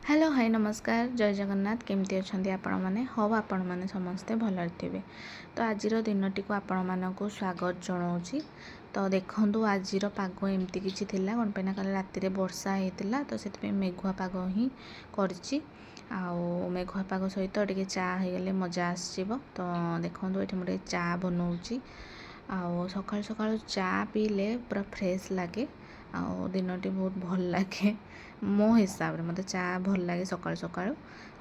Hello hi नमस्कार जय जगन्नाथ केमती अच्छा आपण मैंने हम आपण मैंने समस्ते भलरे थे। तो आज दिन को आपण मानक स्वागत जनाऊँगी। तो देखूँ आज पाग एमती किसी कौन पे कल राति वर्षा होता तो से मेघुआ पाग ही करची मेघुआ पाग सहित टे चा हो मजा आसो। तो देखूँ ये मुझे चा बनाऊँगी सकाल सकाल चा पीले पूरा फ्रेश लगे दिनटी बहुत भल लगे मो हिसाब से मत चा भल लगे सकाल सकाल।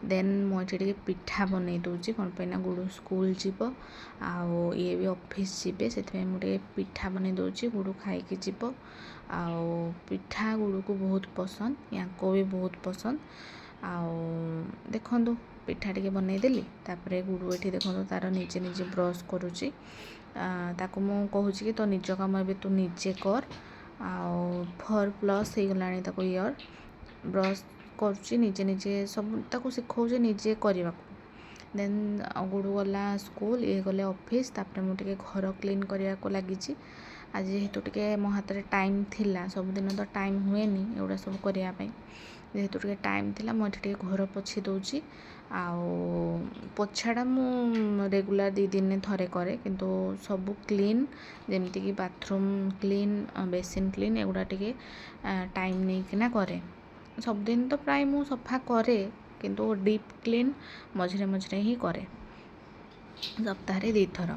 देन मुझे पिठा बनई दूसरी कौन पे गुड़ स्कूल जीव ये भी ऑफिस जीवे से मुझे पिठा बनई दूसरी गुड़ खाई जीव पिठा गुड़ को बहुत पसंद या को भी बहुत पसंद देखूँ पिठा टे बनईदेली गुड़ ये देखो तार निजे निजे ब्रश करुच्ची ताकू मु कहूँ कि तो निज कम ए तू निजे कर 4+ हो गला इयर ब्रश करुच्ची निजे निजे सब ताकू शिखाऊे निजे करने। देन गुड़ गला स्कूल ये गले ऑफिस मुझे घर क्लीन करने को लगी। आज जेहेतु टे मो हाथ में टाइम थिला सबुदिन तो टाइम हुए एगुड़ा सब करने जेहेतु टे टाइम थिला मुझे घर पोछी दूची पोछाटा मु रेगुलर 2 दिन थरे करे किंतु सब क्लीन जमती कि बाथरूम क्लीन बेसिन क्लीन एगुड़ा टे टाइम नहीं किना करे सब दिन तो प्राय मु सफा करे किंतु डीप क्लीन मझे मझे ही करे सप्ताह 2 थर।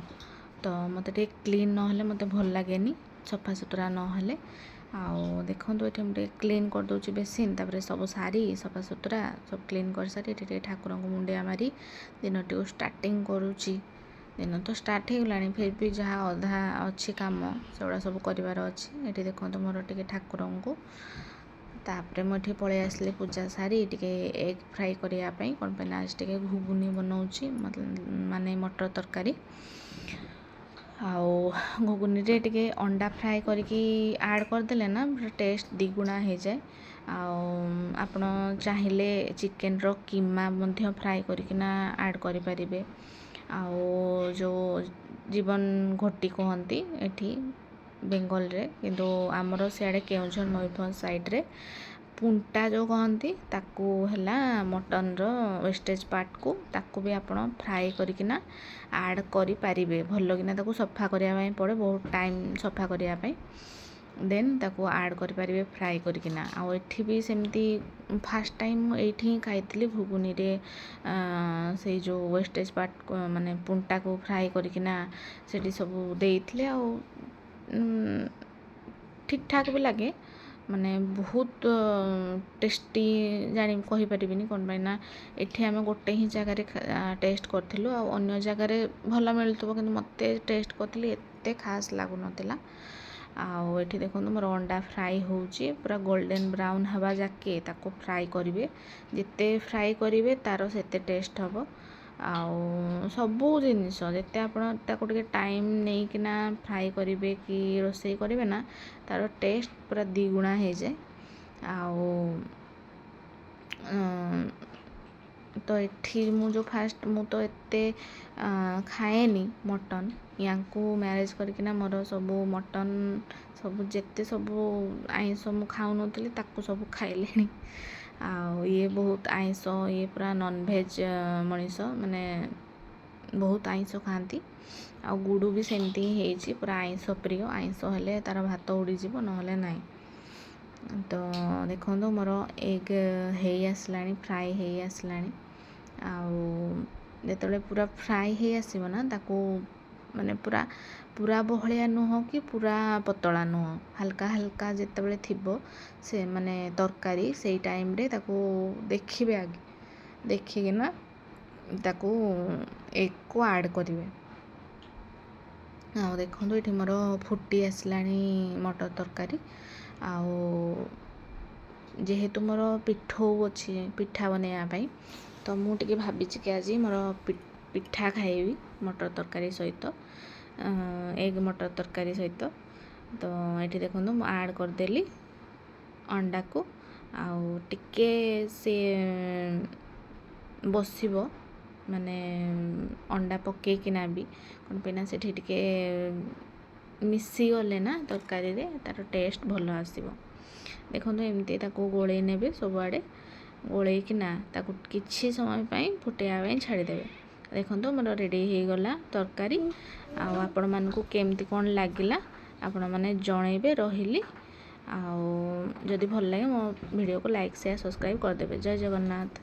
तो मत क्लीन ना मत भल लगे सफा सुतरा ना देखो ये मुझे क्लीन करदे बेसिन सब सारी सफा सुतरा सब क्लीन कर सारी ये ठाकुर को मुंडिया मारी दिन टी स्टार्टिंग करुच्ची। दिन तो स्टार्ट हो गला फिर भी जहाँ अधा अच्छी कम से सब करार अच्छी ये देखो मोर टे ठाकुर को तापर मुझे पलि आसली पूजा सारी टे एग फ्राए करने कौन पे आज टे घुगुनी बनाऊँगी माने मटर तरकारी घुगुनी टे अंडा फ्राए करके ऐड करदेले ना टेस्ट द्विगुणा हो जाए। आपण चाहिए चिकेन रो कीमा मध्य फ्राए करकिना ऐड करें जो जीवन घोटी कहती एठी बेंगल रे किंतु आमर सियाड़े केउझर मयूरभंज साइड रे पुंटा जो कहती ताकू हैला मटन रो वेस्टेज पार्ट को ताकू भी आपण फ्राए करकिना ऐड करि पारिबे भल किना ताकू सफा करने पड़े बहुत टाइम सफा करने देन ताकू ऐड करि पारिबे फ्राए करकिना एठी भी सेमती फास्ट टाइम एठी खाइतली घुगुनी रे से जो वेस्टेज पार्ट माने पुंटा को फ्राए करकिना सेठी सब देइथले ठीक ठाक भी लगे माने बहुत टेस्टी जानी कहि परिबिनी कौन पाइना एठी आमे गोटे ही जगह टेस्ट करथिलु अन्य जगह भल मिलुथबो किंतु मते टेस्ट करथिली एते खास लागु नथिला। एठी देखो मोर अंडा फ्राए होउची पूरा गोल्डन ब्राउन हवा जाके ताको फ्राए करिवे जिते फ्राए करिवे तार सेते टेस्ट हबो सबू जिनिस जिते आपण ताको टे टाइम नहीं किना फ्राए करिवे कि रोसई करिवे ना तार टेस्ट पूरा द्विगुणा हो जाए। तो एठी मु जो फास्ट मु तो एते खाएनी मटन या मैरेज करकिना मोर सबू मटन सब जेते सबू आइंस मु खाऊ नथली ताको सब खाइलेनी ये बहुत आइंस ये पूरा नॉनवेज मनीष माने बहुत आइंस खाती गुड़ भी सेमती ही पूरा आइंस प्रिय आइंस हेले तार भात उड़ीजी ना ना। तो देखो मोर एग हो आसला फ्राए हो आसला जो पूरा फ्राए हो आसो ना ताकू माने पूरा पूरा बहलिया नुह कि पूरा पतला नुह हल्का हल्का जिते थी से माने तरकारी से टाइम रे ताकू देखिए आगे देखिकिना ताकू एग को ऐड करेंगे देखो ये मोर फुटी आसला मटर तरकारी जेहेतु मोर पिठौ अच्छी पिठा बनवाई तो मुझे भावी कि आज मोर पिठा खाइबी मटर तरकारी सहित एग मटर तरकारी सहित। तो ये देखो मुझे ऐड करदेली अंडा को टिके से बसिबो माने अंडा पकेकिना भी कौन पे से मिसी गले ना तरकारी रे तार टेस्ट भल आसो। देखो एमती गोले ने सबुआड़े ଗୋଳେଇକିନା ତାକୁ କିଛି ସମୟ ପାଇଁ ଫୁଟେଇବା ପାଇଁ ଛାଡ଼ିଦେବେ। ଦେଖନ୍ତୁ ମୋର ରେଡ଼ି ହେଇଗଲା ତରକାରୀ। ଆଉ ଆପଣମାନଙ୍କୁ କେମିତି କ'ଣ ଲାଗିଲା ଆପଣମାନେ ଜଣେଇବେ। ରହିଲି। ଆଉ ଯଦି ଭଲ ଲାଗେ ମୋ ଭିଡ଼ିଓକୁ ଲାଇକ୍ ସେୟାର ସବସ୍କ୍ରାଇବ୍ କରିଦେବେ। ଜୟ ଜଗନ୍ନାଥ।